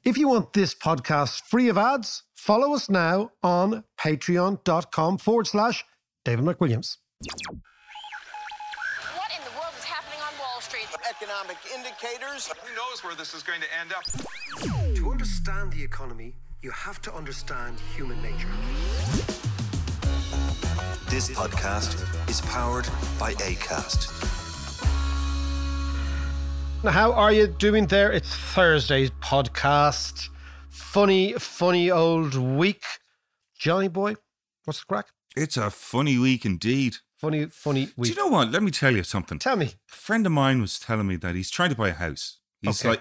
If you want this podcast free of ads, follow us now on patreon.com/David McWilliams. What in the world is happening on Wall Street? Economic indicators. Who knows where this is going to end up? To understand the economy, you have to understand human nature. This podcast is powered by Acast. Now, how are you doing there? It's Thursday's podcast. Funny old week. Johnny boy, what's the crack? It's a funny week indeed. Funny week. Do you know what? Let me tell you something. Tell me. A friend of mine was telling me that he's trying to buy a house.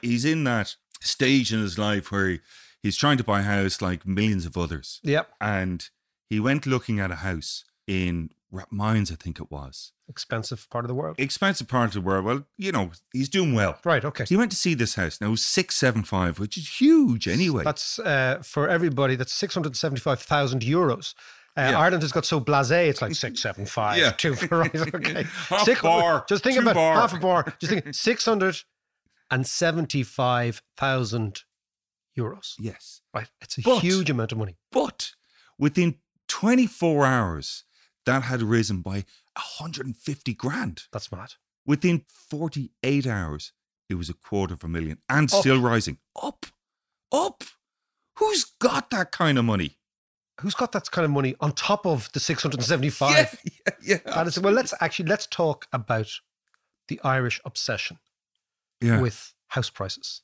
He's in that stage in his life where he's trying to buy a house like millions of others. Yep. And he went looking at a house in Rathmines, I think it was. Expensive part of the world. Expensive part of the world. Well, you know, he's doing well. Right, okay. So he went to see this house. Now, it was 675, which is huge anyway. That's, for everybody, that's 675,000 euros. Ireland has got so blasé, it's like 675. Yeah. Right, okay. Half a bar. Just think about half a bar. Just think 675,000 euros. Yes. Right. It's a huge amount of money. But within 24 hours, that had risen by 150 grand. That's mad. Within 48 hours, it was $250,000 and still rising. Up. Who's got that kind of money? Who's got that kind of money on top of the 675? Yeah. That is, well, let's talk about the Irish obsession with house prices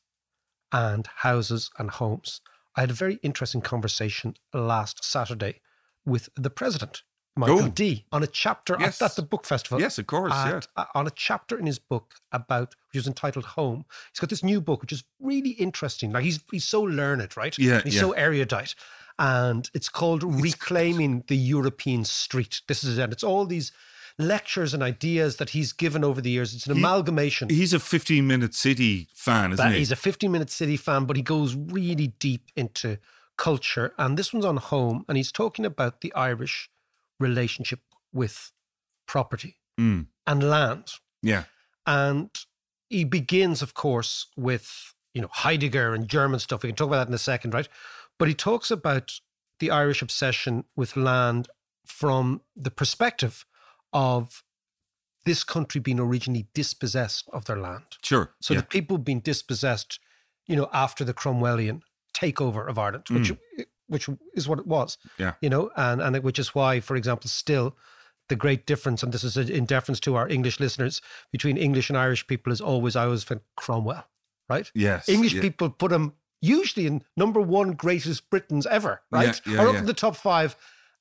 and houses and homes. I had a very interesting conversation last Saturday with the president, Michael D, on a chapter at the book festival. Yes, of course, on a chapter in his book which is entitled Home. He's got this new book, which is really interesting. Like he's so learned, right? Yeah. He's so erudite. And it's called Reclaiming the European Street. It's all these lectures and ideas that he's given over the years. It's an amalgamation. He's a 15-Minute City fan, isn't he? He's a 15-Minute City fan, but he goes really deep into culture. And this one's on home, and he's talking about the Irish relationship with property and land. Yeah. And he begins, of course, with, Heidegger and German stuff. We can talk about that in a second, right? But he talks about the Irish obsession with land from the perspective of this country being originally dispossessed of their land. Sure. So the people being dispossessed, after the Cromwellian takeover of Ireland, which is what it was. Yeah. And which is why, for example, still the great difference, and this is in deference to our English listeners, between English and Irish people is always, I always think, Cromwell, right? Yes. English people put him usually in number one greatest Britons ever, right? Or up in the top 5,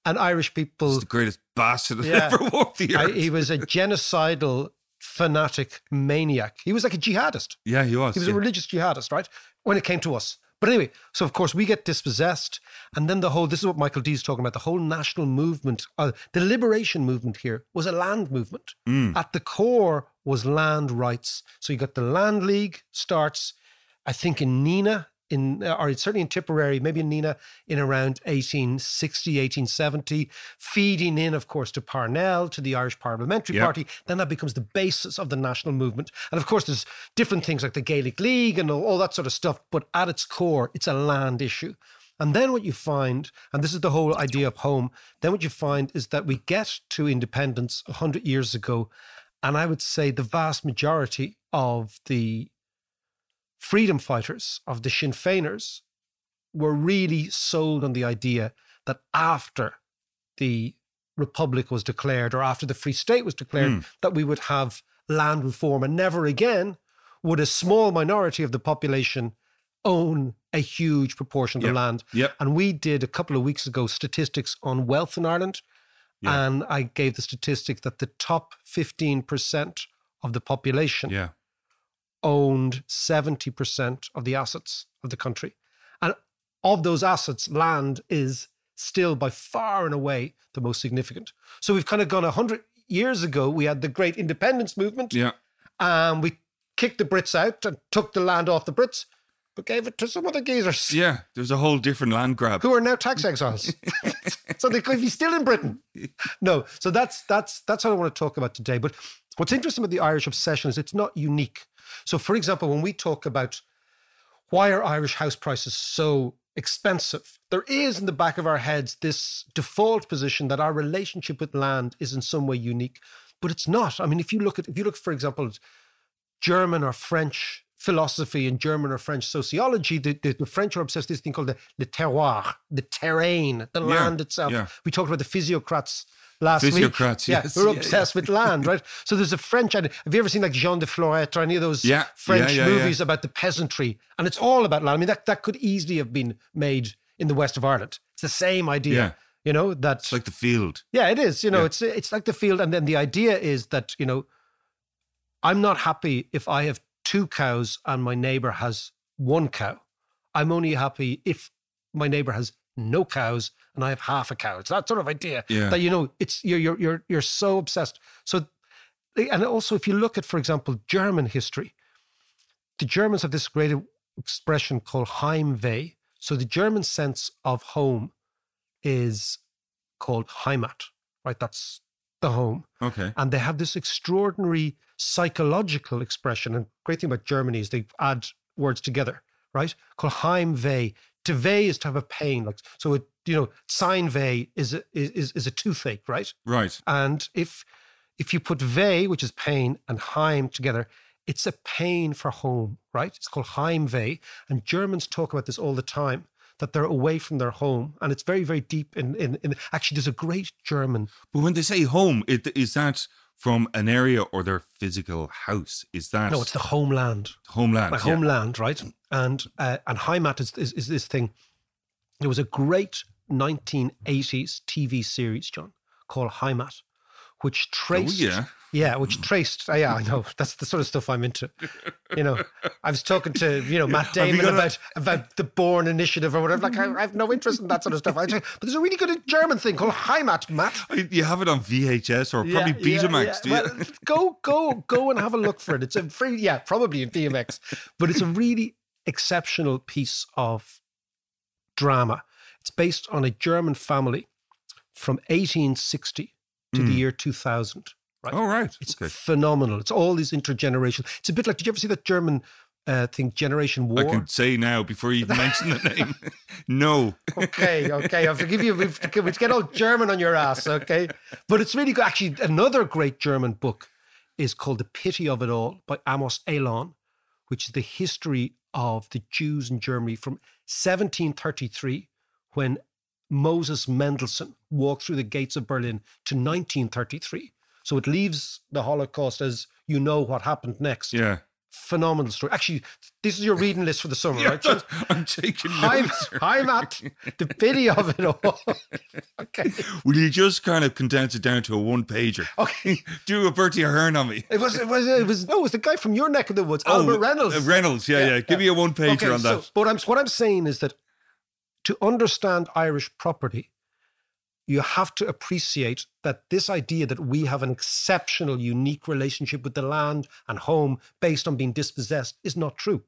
and Irish people... He's the greatest bastard that ever walked the earth. He was a genocidal, fanatic maniac. He was like a jihadist. Yeah, he was. He was a religious jihadist, right? When it came to us. But anyway, so of course we get dispossessed, and then this is what Michael D is talking about, the whole national movement, the liberation movement here was a land movement. At the core was land rights. So you got the Land League starts, I think in Neenah, or certainly in Tipperary, maybe in Neenah, in around 1860, 1870, feeding in, of course, to Parnell, to the Irish Parliamentary Party. Then that becomes the basis of the national movement. And of course, there's different things like the Gaelic League and all that sort of stuff. But at its core, it's a land issue. And then what you find, and this is the whole idea of home, then what you find is that we get to independence 100 years ago. And I would say the vast majority of the freedom fighters, of the Sinn Féiners, were really sold on the idea that after the Republic was declared, or after the Free State was declared, that we would have land reform, and never again would a small minority of the population own a huge proportion of the land. And we did a couple of weeks ago statistics on wealth in Ireland, and I gave the statistic that the top 15% of the population owned 70% of the assets of the country. And of those assets, land is still by far and away the most significant. So we've kind of gone 100 years ago, we had the great independence movement. And we kicked the Brits out and took the land off the Brits, but gave it to some other geezers. Yeah, there's a whole different land grab. Who are now tax exiles. So they could be still in Britain. No, so that's what I want to talk about today. But what's interesting about the Irish obsession is it's not unique. So, for example, when we talk about why are Irish house prices so expensive? There is in the back of our heads this default position that our relationship with land is in some way unique, but it's not. I mean, if you look, for example, at German or French philosophy and German or French sociology, the French are obsessed with this thing called the terroir, the terrain, the land itself. Yeah. We talked about the physiocrats last week. Physiocrats, yes. We're obsessed with land, right? So there's a French, have you ever seen like Jean de Florette or any of those Yeah. French Yeah. movies about the peasantry? And it's all about land. I mean, that could easily have been made in the west of Ireland. It's the same idea. Yeah. You know, that It's like the field. yeah, it is. You know, Yeah. it's like the field. And then the idea is that, you know, I'm not happy if I have 2 cows and my neighbor has 1 cow. I'm only happy if my neighbor has no cows and I have half a cow. It's that sort of idea Yeah. that, you know, it's you're so obsessed. So, and also if you look at, for example, German history, the Germans have this great expression called Heimweh. So the German sense of home is called Heimat, right? That's the home. Okay. And they have this extraordinary psychological expression. And great thing about Germany is they add words together, right? Called Heimweh. To weh is to have a pain. Like, so it, you know, Zahnweh is a toothache, right? Right. And if you put weh, which is pain, and Heim together, it's a pain for home, right? It's called Heimweh. And Germans talk about this all the time, that they're away from their home. And it's very, very deep in actually, there's a great German. But when they say home, is that from an area or their physical house? Is that No, it's the homeland. homeland? Like yeah. homeland, right? And Heimat is this thing. There was a great 1980s TV series, John, called Heimat, which traced. Oh, yeah. Yeah, which traced. Yeah, I know. That's the sort of stuff I'm into. You know, I was talking to, you know, Matt Damon about the Born Initiative or whatever. Like, I have no interest in that sort of stuff. But there's a really good German thing called Heimat, Matt. You have it on VHS or probably Betamax, do you? Well, go and have a look for it. It's a free, probably in BMX, but it's a really exceptional piece of drama. It's based on a German family from 1860 to the year 2000. Right? Oh, right. It's Okay. phenomenal. It's all these intergenerational. It's a bit like, did you ever see that German thing, Generation War? I can say now before you even mention the name. No. Okay. I'll forgive you. We get all German on your ass, okay? But it's really good. Actually, another great German book is called The Pity of It All by Amos Elon, which is the history of the Jews in Germany from 1733, when Moses Mendelssohn walked through the gates of Berlin, to 1933. So it leaves the Holocaust as you know what happened next. Yeah. Phenomenal story. Actually, this is your reading list for the summer, right? James? I'm taking Hi, notes. hi, Matt. The pity of it all. Okay. Will you just kind of condense it down to a 1-pager? Okay. Do a Bertie Ahern on me. It was the guy from your neck of the woods, Albert Reynolds. Reynolds, yeah. Give me a 1-pager on that. So, but what I'm saying is that to understand Irish property, you have to appreciate that this idea that we have an exceptional, unique relationship with the land and home based on being dispossessed is not true.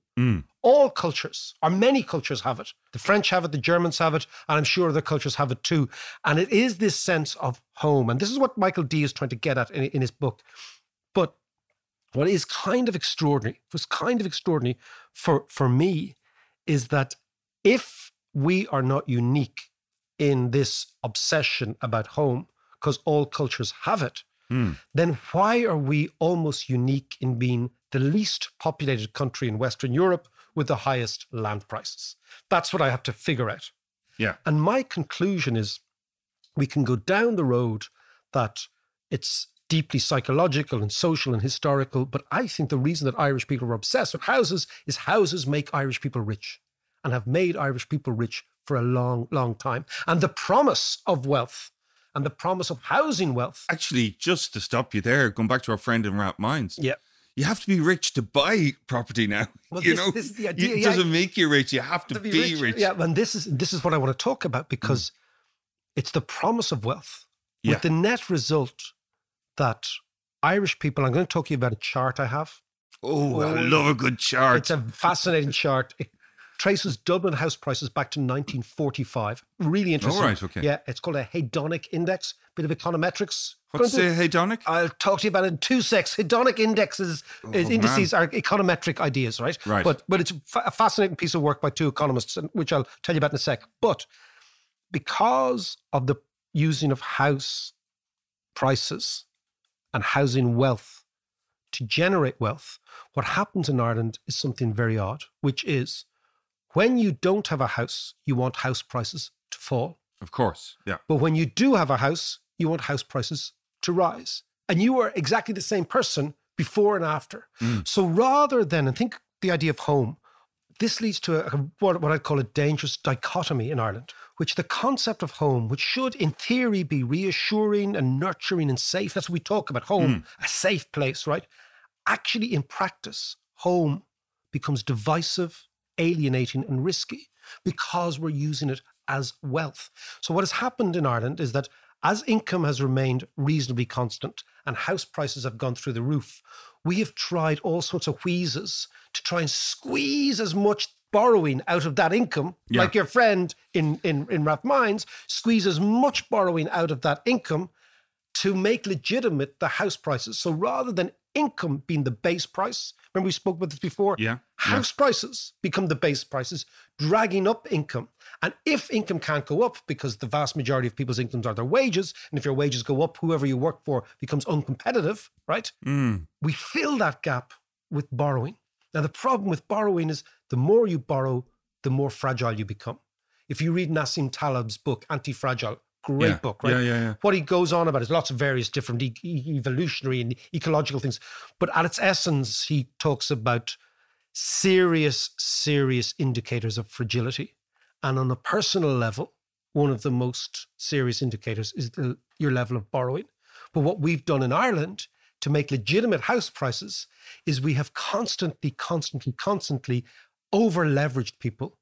All cultures, or many cultures, have it. The French have it, the Germans have it, and I'm sure other cultures have it too. And it is this sense of home. And this is what Michael D is trying to get at in his book. But what is kind of extraordinary, for me, is that if we are not unique in this obsession about home, because all cultures have it, then why are we almost unique in being the least populated country in Western Europe with the highest land prices? That's what I have to figure out. Yeah. And my conclusion is we can go down the road that it's deeply psychological and social and historical, but I think the reason that Irish people are obsessed with houses is houses make Irish people rich and have made Irish people rich for a long, long time. And the promise of wealth and the promise of housing wealth. Actually, just to stop you there, going back to our friend in Rap Minds. Yeah. You have to be rich to buy property now. Well, you this- know, this is the idea, It yeah. doesn't make you rich. You have to be rich. Yeah, and this is what I want to talk about, because it's the promise of wealth Yeah. with the net result that Irish people, I'm going to talk to you about a chart I have. Oh, I love a good chart. It's a fascinating chart. traces Dublin house prices back to 1945. Really interesting. All right, okay. Yeah, it's called a hedonic index, bit of econometrics. What's a hedonic? I'll talk to you about it in 2 secs. Hedonic indexes, indices are econometric ideas, right? Right. But it's a fascinating piece of work by 2 economists, which I'll tell you about in a sec. But because of the using of house prices and housing wealth to generate wealth, what happens in Ireland is something very odd, which is when you don't have a house, you want house prices to fall. Of course, yeah. But when you do have a house, you want house prices to rise. And you are exactly the same person before and after. So rather than, and think the idea of home, this leads to what I'd call a dangerous dichotomy in Ireland, which the concept of home, which should in theory be reassuring and nurturing and safe, that's what we talk about, home, a safe place, right? Actually, in practice, home becomes divisive, alienating and risky because we're using it as wealth. So what has happened in Ireland is that as income has remained reasonably constant and house prices have gone through the roof, we have tried all sorts of wheezes to try and squeeze as much borrowing out of that income, like your friend in Ralph Mines, squeeze as much borrowing out of that income to make legitimate the house prices. So rather than income being the base price, remember we spoke about this before? House prices become the base prices, dragging up income. And if income can't go up because the vast majority of people's incomes are their wages, and if your wages go up, whoever you work for becomes uncompetitive, right? We fill that gap with borrowing. Now, the problem with borrowing is the more you borrow, the more fragile you become. If you read Nassim Taleb's book, Anti-Fragile, great book, right? Yeah. What he goes on about is lots of various different evolutionary and ecological things. But at its essence, he talks about serious indicators of fragility. And on a personal level, one of the most serious indicators is your level of borrowing. But what we've done in Ireland to make legitimate house prices is we have constantly over-leveraged people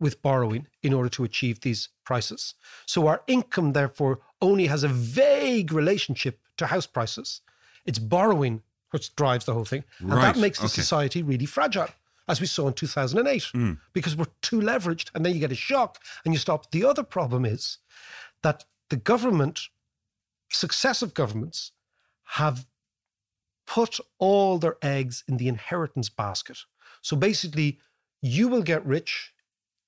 with borrowing in order to achieve these prices. So our income, therefore, only has a vague relationship to house prices. It's borrowing which drives the whole thing. And that makes the society really fragile, as we saw in 2008, because we're too leveraged and then you get a shock and you stop. The other problem is that the government, successive governments, have put all their eggs in the inheritance basket. So basically, you will get rich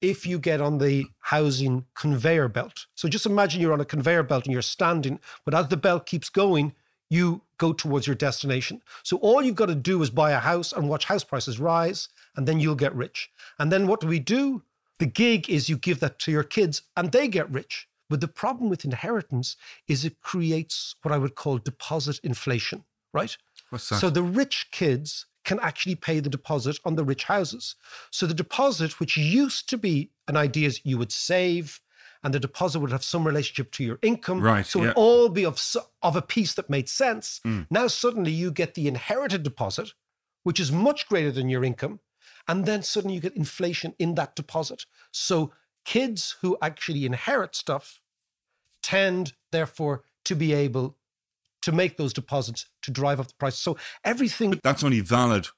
if you get on the housing conveyor belt. So just imagine you're on a conveyor belt and you're standing, but as the belt keeps going, you go towards your destination. So all you've got to do is buy a house and watch house prices rise, and then you'll get rich. And then what do? The gig is you give that to your kids and they get rich. But the problem with inheritance is it creates what I would call deposit inflation, right? What's that? So the rich kids can actually pay the deposit on the rich houses. So the deposit, which used to be an idea is you would save and the deposit would have some relationship to your income. Right, So it would all be of a piece that made sense. Now suddenly you get the inherited deposit, which is much greater than your income. And then suddenly you get inflation in that deposit. So kids who actually inherit stuff tend, therefore, to be able to make those deposits to drive up the price. So everything... But that's only valid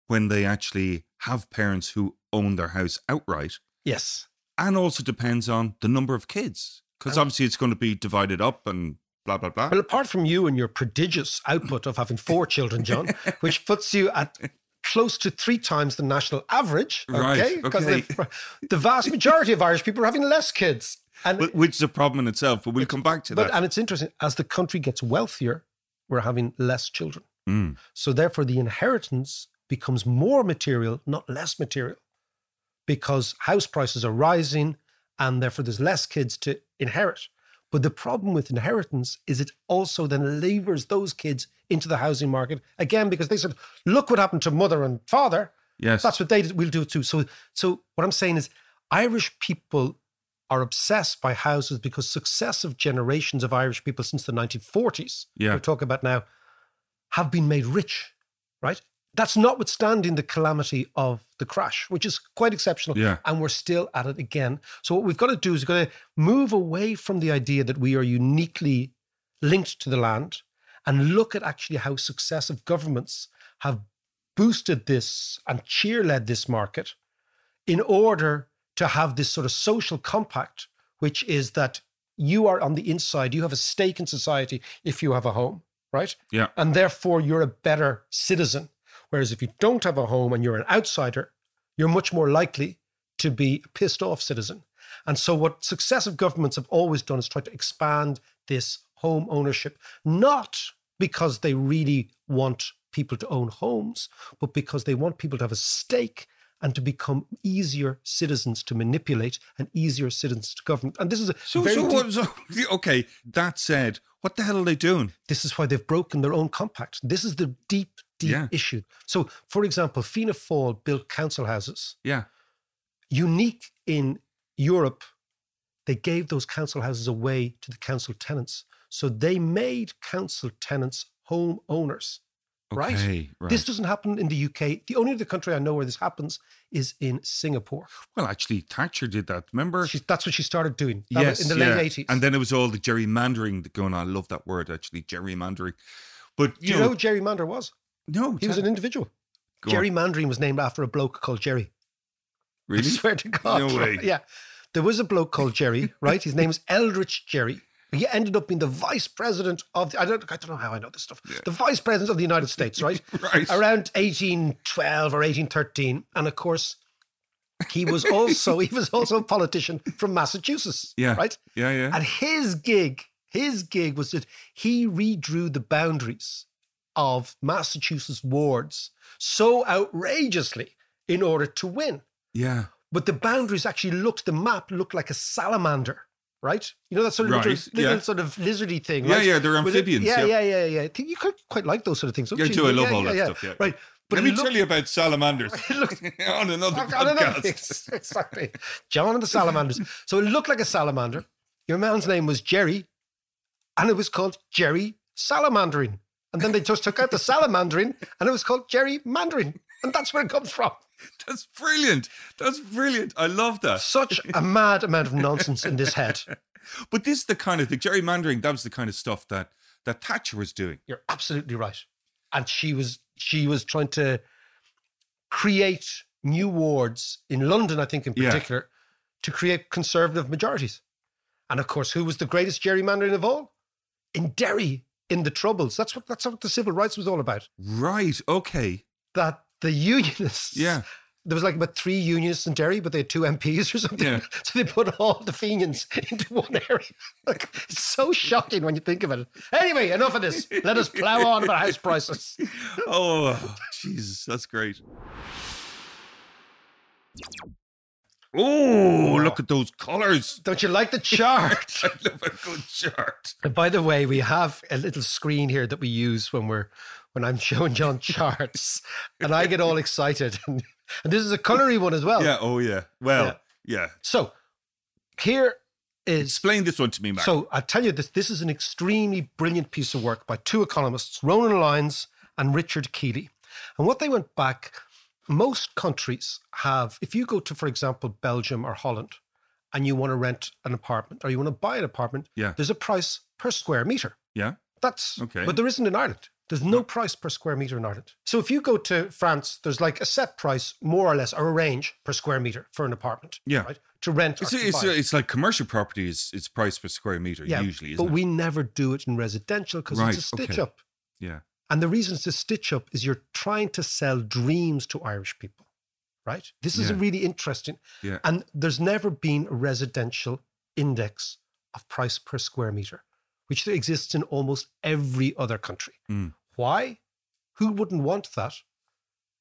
when they actually have parents who own their house outright. Yes. And also depends on the number of kids. Because obviously it's going to be divided up and blah, blah, blah. Well, apart from you and your prodigious output of having 4 children, John, which puts you at close to 3 times the national average, okay? Because the vast majority of Irish people are having less kids. And which is a problem in itself, but we'll come back to that. And it's interesting, as the country gets wealthier, we're having less children. So therefore the inheritance becomes more material, not less material, because house prices are rising and therefore there's less kids to inherit. But the problem with inheritance is it also then levers those kids into the housing market, again, because they said, look what happened to mother and father. Yes. That's what they did, we'll do it too. So what I'm saying is Irish people are obsessed by houses because successive generations of Irish people since the 1940s, we're talking about now, have been made rich, right? That's notwithstanding the calamity of the crash, which is quite exceptional. And we're still at it again. So what we've got to do is we've got to move away from the idea that we are uniquely linked to the land and look at actually how successive governments have boosted this and cheer-led this market in order to have this sort of social compact, which is that you are on the inside, you have a stake in society if you have a home, right? Yeah. And therefore you're a better citizen. Whereas if you don't have a home and you're an outsider, you're much more likely to be a pissed off citizen. And so what successive governments have always done is try to expand this home ownership, not because they really want people to own homes, but because they want people to have a stake and to become easier citizens to manipulate and easier citizens to govern. And this is okay, that said, what the hell are they doing? This is why they've broken their own compact. This is the deep issue. So, for example, Fianna Fáil built council houses. Yeah. Unique in Europe, they gave those council houses away to the council tenants. So they made council tenants home owners. Okay, right. This doesn't happen in the UK. The only other country I know where this happens is in Singapore. Well, actually, Thatcher did that. Remember? That's what she started doing. Yes, in the late 80s. And then it was all the gerrymandering going on. I love that word, actually, gerrymandering. But Do you know who gerrymander was? No. He was an individual. Gerrymandering was named after a bloke called Jerry. Really? I swear to God. No way. Yeah. There was a bloke called Jerry, right? His name was Eldridge Jerry. He ended up being the vice president of I don't know how I know this stuff. Yeah. The vice president of the United States, right? Right. Around 1812 or 1813. And of course, he was also a politician from Massachusetts. Yeah. Right? Yeah, yeah. And his gig was that he redrew the boundaries of Massachusetts wards so outrageously in order to win. Yeah. But the boundaries the map looked like a salamander, right? You know, that sort of little sort of lizardy thing, right? Yeah, they're amphibians. Yeah. I think you quite like those sort of things, don't you? Yeah, I love all that stuff, yeah. Right. But Let me tell you about salamanders on another podcast. Exactly. John and the salamanders. So it looked like a salamander. Your man's name was Jerry, and it was called Jerry Salamandering. And then they just took out the salamandering, and it was called Jerry Mandarin. And that's where it comes from. That's brilliant. I love that. Such a mad amount of nonsense in this head. But this is the kind of, the gerrymandering, that was the kind of stuff that Thatcher was doing. You're absolutely right. And she was trying to create new wards in London, I think in particular, to create conservative majorities. And of course, who was the greatest gerrymandering of all? In Derry, in the Troubles. That's what the civil rights was all about. Right, okay. That the unionists, there was like about 3 unionists in Derry, but they had 2 MPs or something. Yeah. So they put all the Fenians into one area. Like, it's so shocking when you think of it. Anyway, enough of this. Let us plow on about house prices. Oh, Jesus, that's great. Oh, look at those colours. Don't you like the chart? I love a good chart. And by the way, we have a little screen here that we use when I'm showing John charts, and I get all excited. And this is a colory one as well. Yeah, oh yeah. Well, yeah. So here is... Explain this one to me, Mark. So I'll tell you this. This is an extremely brilliant piece of work by 2 economists, Ronan Lyons and Richard Keeley. And what they went back... Most countries have, if you go to, for example, Belgium or Holland, and you want to rent an apartment or you want to buy an apartment, there's a price per square meter. Yeah. That's okay. But there isn't in Ireland. There's no price per square meter in Ireland. So if you go to France, there's like a set price, more or less, or a range per square meter for an apartment. Yeah. Right? To rent. It's like commercial property is price per square meter usually, isn't it? But we never do it in residential because it's a stitch up. Yeah. And the reason it's a stitch up is you're trying to sell dreams to Irish people, right? This is really interesting. Yeah. And there's never been a residential index of price per square meter, which exists in almost every other country. Why? Who wouldn't want that?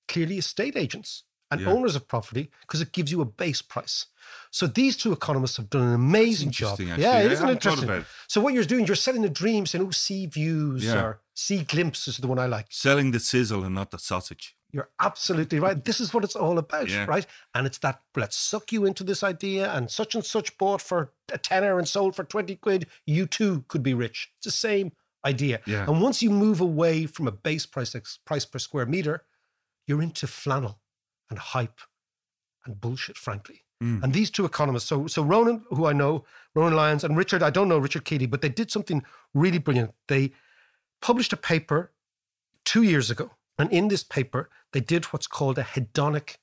Clearly estate agents and owners of property, because it gives you a base price. So these 2 economists have done an amazing job. Actually. Yeah, isn't it interesting? So what you're doing, you're selling a dream, saying, sea views or sea glimpses is the one I like. Selling the sizzle and not the sausage. You're absolutely right. This is what it's all about, right? And it's that, let's suck you into this idea, and such bought for a tenner and sold for 20 quid, you too could be rich. It's the same idea. Yeah. And once you move away from a base price per square meter, you're into flannel and hype and bullshit, frankly. And these 2 economists, so Ronan, who I know, Ronan Lyons, and Richard, I don't know Richard Keeley, but they did something really brilliant. They published a paper 2 years ago. And in this paper, they did what's called a hedonic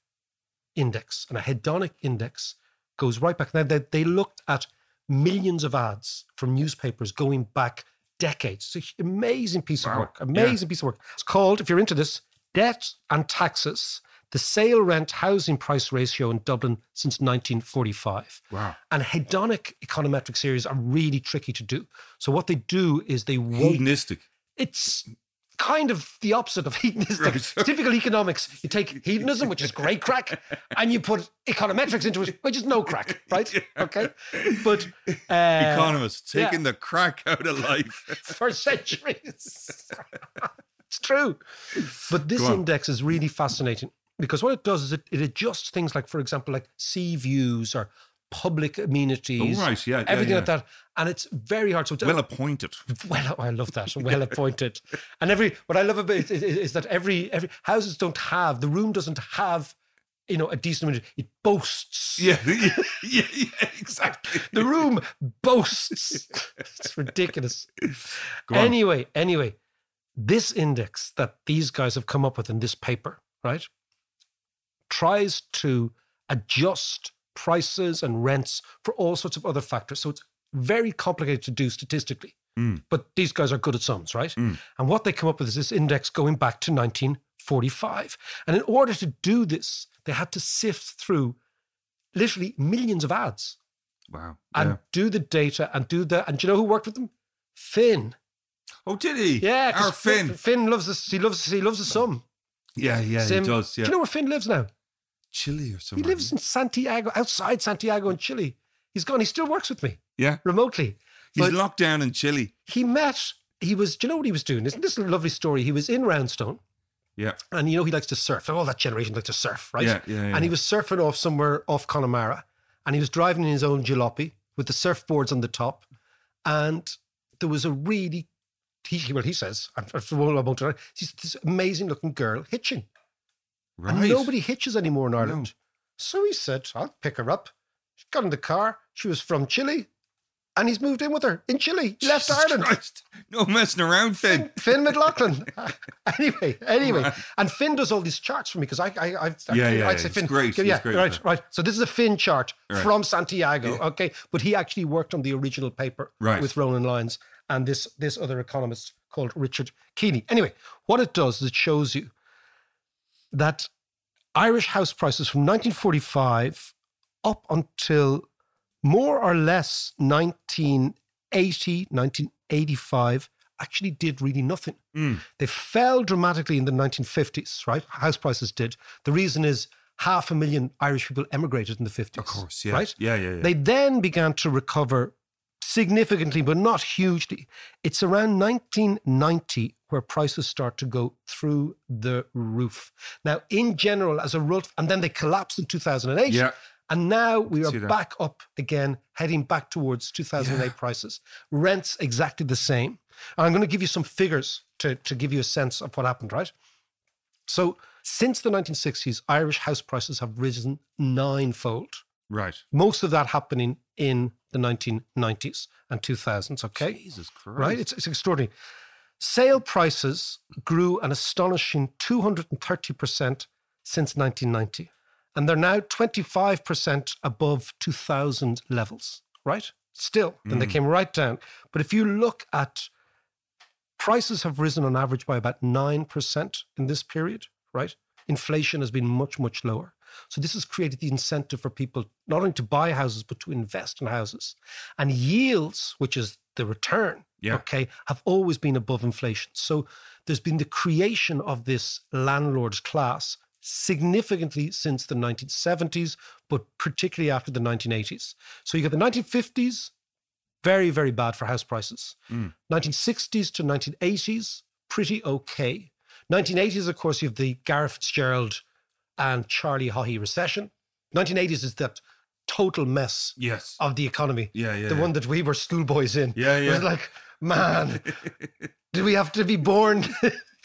index, and a hedonic index goes right back. Now, they looked at millions of ads from newspapers going back decades. It's an amazing piece of work. Amazing piece of work. It's called, if you're into this, Debt and Taxes, the sale rent housing price ratio in Dublin since 1945. Wow. And hedonic econometric series are really tricky to do. So what they do is they weight. Hedonistic. It's kind of the opposite of hedonistic. Right. It's typical economics. You take hedonism, which is great crack, and you put econometrics into it, which is no crack, right? Okay. But Economists taking the crack out of life. for centuries. It's true. But this index is really fascinating because what it does is it adjusts things like, for example, like sea views or public amenities. Oh, right, yeah. Everything like that. And it's very hard. So Well appointed. well, I love that. Well appointed. And what I love about it is that every houses don't have, the room doesn't have, a decent amenity. It boasts. Yeah, exactly. The room boasts. It's ridiculous. Go on. Anyway, this index that these guys have come up with in this paper, right, tries to adjust prices and rents for all sorts of other factors. So it's very complicated to do statistically. But these guys are good at sums, right? And what they come up with is this index going back to 1945. And in order to do this, they had to sift through literally millions of ads. Wow. And do the data and do you know who worked with them? Finn. Oh, did he? Yeah. 'cause Our Finn. Finn loves this. He loves the sum. Yeah, he does. Yeah. Do you know where Finn lives now? Chile or He something. lives in Santiago, outside Santiago in Chile. He's gone. He still works with me Yeah. remotely. He's But locked down in Chile. do you know what he was doing? Isn't this a lovely story? He was in Roundstone Yeah. and he likes to surf. Oh, that generation likes to surf, right? Yeah. And he was surfing off somewhere off Connemara and he was driving in his own jalopy with the surfboards on the top. And there was a really, he says, she's this amazing looking girl hitching. Right. And nobody hitches anymore in Ireland. No. So he said, I'll pick her up. She got in the car. She was from Chile. And he's moved in with her in Chile. He left Jesus Ireland. Christ. No messing around, Finn. Finn McLaughlin. Anyway. And Finn does all these charts for me because I'd say Finn. It's great. Yeah, It's great. right. So this is a Finn chart Right. from Santiago. Yeah. Okay. But he actually worked on the original paper Right. with Roland Lyons and this other economist called Richard Keeney. Anyway, what it does is it shows you that Irish house prices from 1945 up until more or less 1980, 1985 actually did really nothing. They fell dramatically in the 1950s, right? House prices did. The reason is 500,000 Irish people emigrated in the 50s. Of course, yeah. Right? Yeah. They then began to recover significantly, but not hugely. It's around 1990 where prices start to go through the roof. Now, in general, as a rule, and then they collapsed in 2008. Yeah. And now we are See that. back up again, heading back towards 2008 prices. Rents exactly the same. And I'm going to give you some figures to give you a sense of what happened, right? So since the 1960s, Irish house prices have risen 9-fold. Right. Most of that happening in the 1990s and 2000s, okay? Jesus Christ. Right? It's extraordinary. Sale prices grew an astonishing 230% since 1990. And they're now 25% above 2000 levels, right? Still, then they came right down. But if you look at prices have risen on average by about 9% in this period, right? Inflation has been much, much lower. So this has created the incentive for people not only to buy houses, but to invest in houses. And yields, which is the return, okay, have always been above inflation. So there's been the creation of this landlord class significantly since the 1970s, but particularly after the 1980s. So you got the 1950s, very, very bad for house prices. 1960s to 1980s, pretty okay. 1980s, of course, you have the Gareth Fitzgerald and Charlie Haughey recession. 1980s is that total mess of the economy. The one that we were schoolboys in. It was like, man, did we have to be born?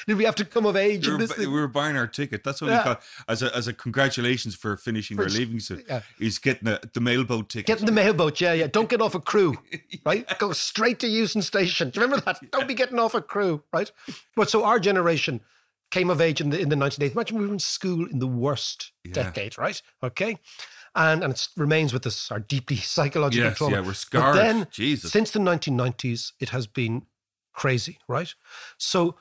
Did we have to come of age in this thing? We were buying our ticket. That's what we call as a congratulations for finishing our leaving suit. He's getting the mailboat ticket. Getting the mailboat, yeah. Don't get off a crew, right? Go straight to Euston Station. Do you remember that? Don't be getting off a crew, right? But so our generation came of age in the 1980s. Imagine we were in school in the worst decade, right? Okay. And it remains with us, our deeply psychological trauma. Yeah, we're scarred. But then, Jesus. since the 1990s, it has been crazy, right? So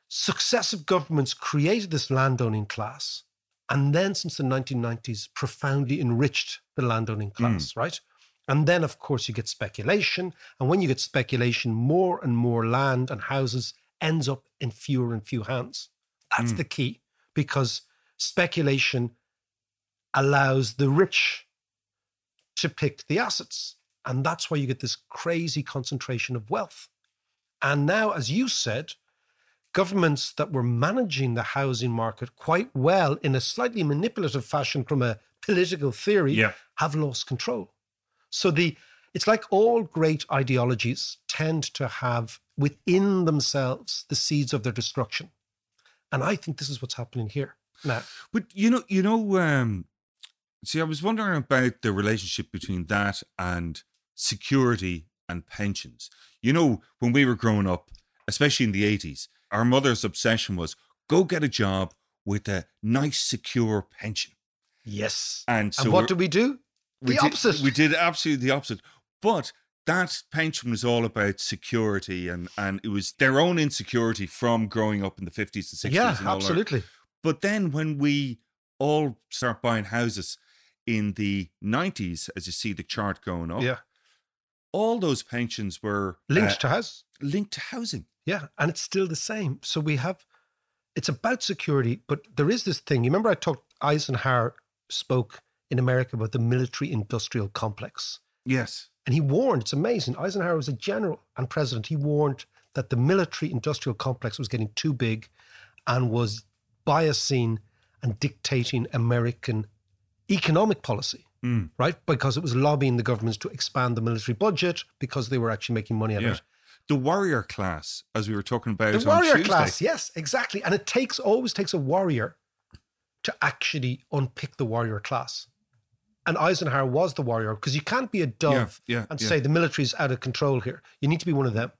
successive governments created this landowning class, and then since the 1990s, profoundly enriched the landowning class, right? And then, of course, you get speculation. And when you get speculation, more and more land and houses ends up in fewer and fewer hands. That's the key, because speculation allows the rich to pick the assets. And that's why you get this crazy concentration of wealth. And now, as you said, governments that were managing the housing market quite well in a slightly manipulative fashion from a political theory have lost control. So it's like all great ideologies tend to have within themselves the seeds of their destruction. And I think this is what's happening here now. But see, I was wondering about the relationship between that and security and pensions. You know, when we were growing up, especially in the 80s, our mother's obsession was go get a job with a nice, secure pension. Yes. And so what did we do? The opposite. We did absolutely the opposite. But that pension was all about security, and it was their own insecurity from growing up in the 50s and 60s. Yeah, and all absolutely. that. But then when we all start buying houses in the 90s, as you see the chart going up, all those pensions were linked to house. Linked to housing. Yeah, and it's still the same. So it's about security, but there is this thing. You remember Eisenhower spoke in America about the military-industrial complex. Yes. And he warned, it's amazing, Eisenhower was a general and president. He warned that the military-industrial complex was getting too big and was biasing and dictating American economic policy, right? Because it was lobbying the governments to expand the military budget because they were actually making money out of it. The warrior class, as we were talking about the warrior class, yes, exactly. And it always takes a warrior to actually unpick the warrior class. And Eisenhower was the warrior, because you can't be a dove and say the military's out of control here. You need to be one of them.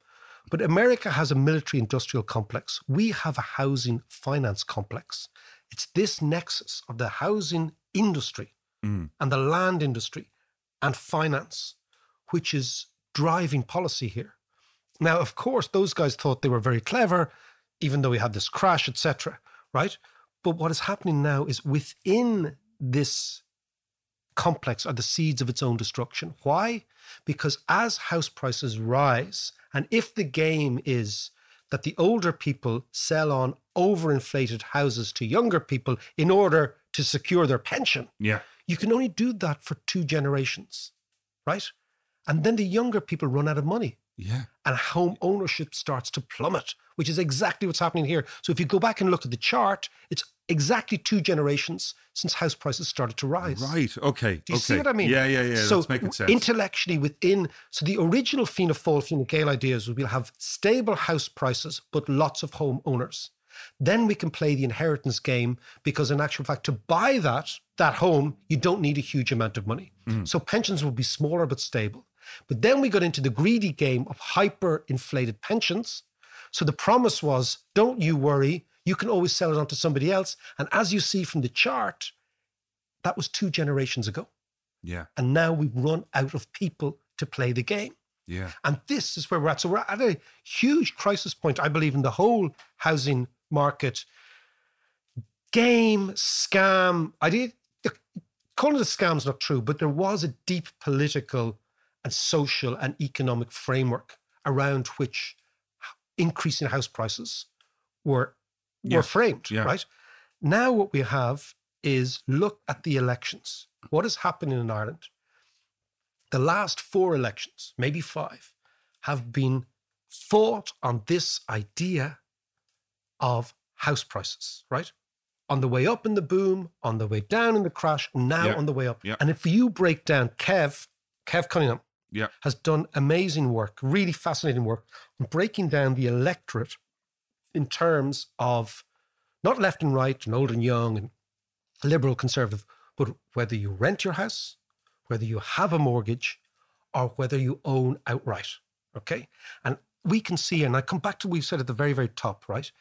But America has a military-industrial complex. We have a housing finance complex. It's this nexus of the housing industry and the land industry and finance, which is driving policy here. Now, of course, those guys thought they were very clever, even though we had this crash, etc., right? But what is happening now is within this complex are the seeds of its own destruction. Why? Because as house prices rise, and if the game is that the older people sell on overinflated houses to younger people in order to secure their pension, you can only do that for 2 generations, right? And then the younger people run out of money. Yeah. And home ownership starts to plummet, which is exactly what's happening here. So if you go back and look at the chart, it's exactly 2 generations since house prices started to rise. Right. Okay. Do you see what I mean? Yeah. So that's making sense. Intellectually so the original Fianna Fáil, Fine Gael ideas was we'll have stable house prices, but lots of home owners. Then we can play the inheritance game, because in actual fact, to buy that home, you don't need a huge amount of money. So pensions will be smaller but stable. But then we got into the greedy game of hyper-inflated pensions. So the promise was, don't you worry, you can always sell it on to somebody else. And as you see from the chart, that was 2 generations ago. Yeah. And now we've run out of people to play the game. Yeah. And this is where we're at. So we're at a huge crisis point, I believe, in the whole housing market. Game, scam, idea. Calling it a scam is not true, but there was a deep political and social and economic framework around which increasing house prices were framed, right? Now what we have is look at the elections. What is happening in Ireland? The last 4 elections, maybe 5, have been fought on this idea of house prices, right? On the way up in the boom, on the way down in the crash, now on the way up. Yeah. And if you break down Kev Cunningham, has done amazing work, really fascinating work, on breaking down the electorate in terms of not left and right and old and young and liberal, conservative, but whether you rent your house, whether you have a mortgage, or whether you own outright, okay? And we can see, and I come back to what we said at the very, very top, right?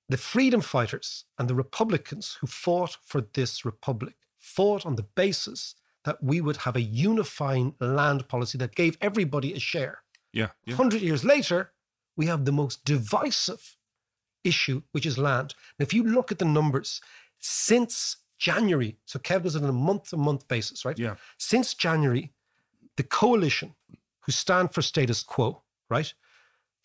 the freedom fighters and the Republicans who fought for this republic fought on the basis that we would have a unifying land policy that gave everybody a share. Yeah. 100 years later, we have the most divisive issue, which is land. And if you look at the numbers, since January, so Kev does it on a month-to-month basis, right? Yeah. Since January, the coalition, who stand for status quo, right?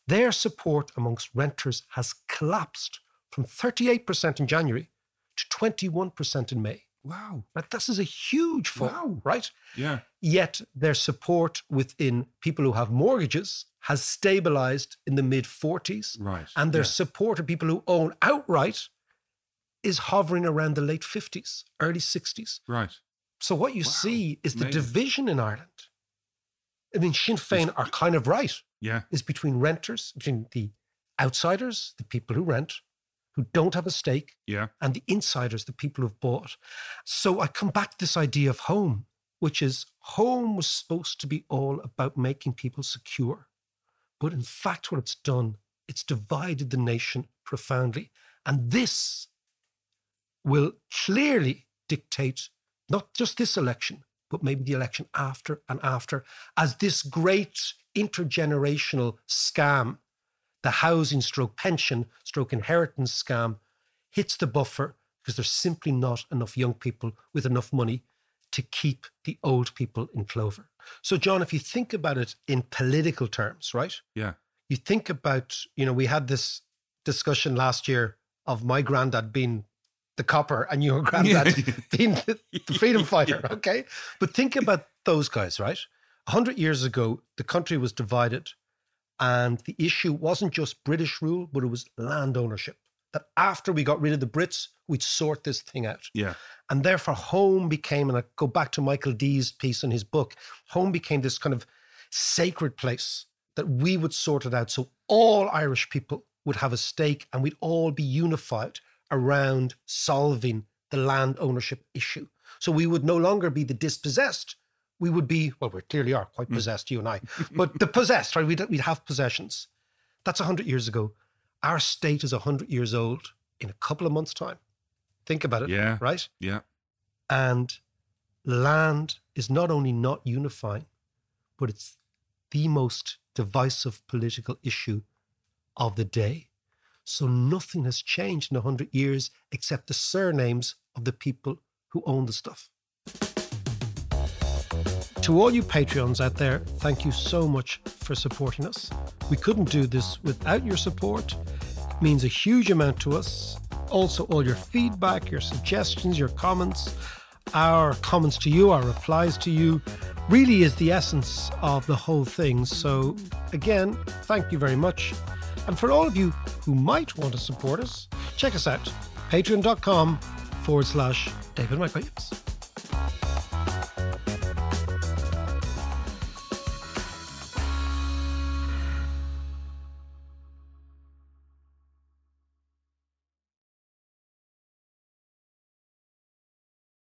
Their support amongst renters has collapsed from 38% in January to 21% in May. Wow. Right? This is a huge fall, Wow. right? Yeah. Yet their support within people who have mortgages has stabilized in the mid-40s. Right. And their Yeah. support of people who own outright is hovering around the late 50s, early 60s. Right. So what you see is the Amazing. division in Ireland. I mean, Sinn Féin are kind of right. Yeah. Is between renters, between the outsiders, the people who rent, who don't have a stake, Yeah. and the insiders, the people who've bought. So I come back to this idea of home, which is home was supposed to be all about making people secure. But in fact, what it's done, it's divided the nation profoundly. And this will clearly dictate not just this election, but maybe the election after and after, as this great intergenerational scam, the housing stroke pension stroke inheritance scam, hits the buffer because there's simply not enough young people with enough money to keep the old people in clover. So, John, if you think about it in political terms, right? Yeah. You think about, we had this discussion last year of my granddad being the copper and your granddad being the freedom fighter, okay? But think about those guys, right? 100 years ago, the country was divided and the issue wasn't just British rule, but it was land ownership. That after we got rid of the Brits, we'd sort this thing out. Yeah. And therefore home became, and I go back to Michael Dee's piece in his book, home became this kind of sacred place that we would sort it out. So all Irish people would have a stake and we'd all be unified around solving the land ownership issue. So we would no longer be the dispossessed. We would be, well, we clearly are quite possessed, you and I, but the possessed, right? We'd have possessions. That's 100 years ago. Our state is 100 years old in a couple of months' time. Think about it, Yeah. right? Yeah. And land is not only not unifying, but it's the most divisive political issue of the day. So nothing has changed in 100 years except the surnames of the people who own the stuff. To all you Patreons out there, thank you so much for supporting us. We couldn't do this without your support. It means a huge amount to us. Also, all your feedback, your suggestions, your comments, our comments to you, our replies to you, really is the essence of the whole thing. So again, thank you very much. And for all of you who might want to support us, check us out, patreon.com/David Mike Williams.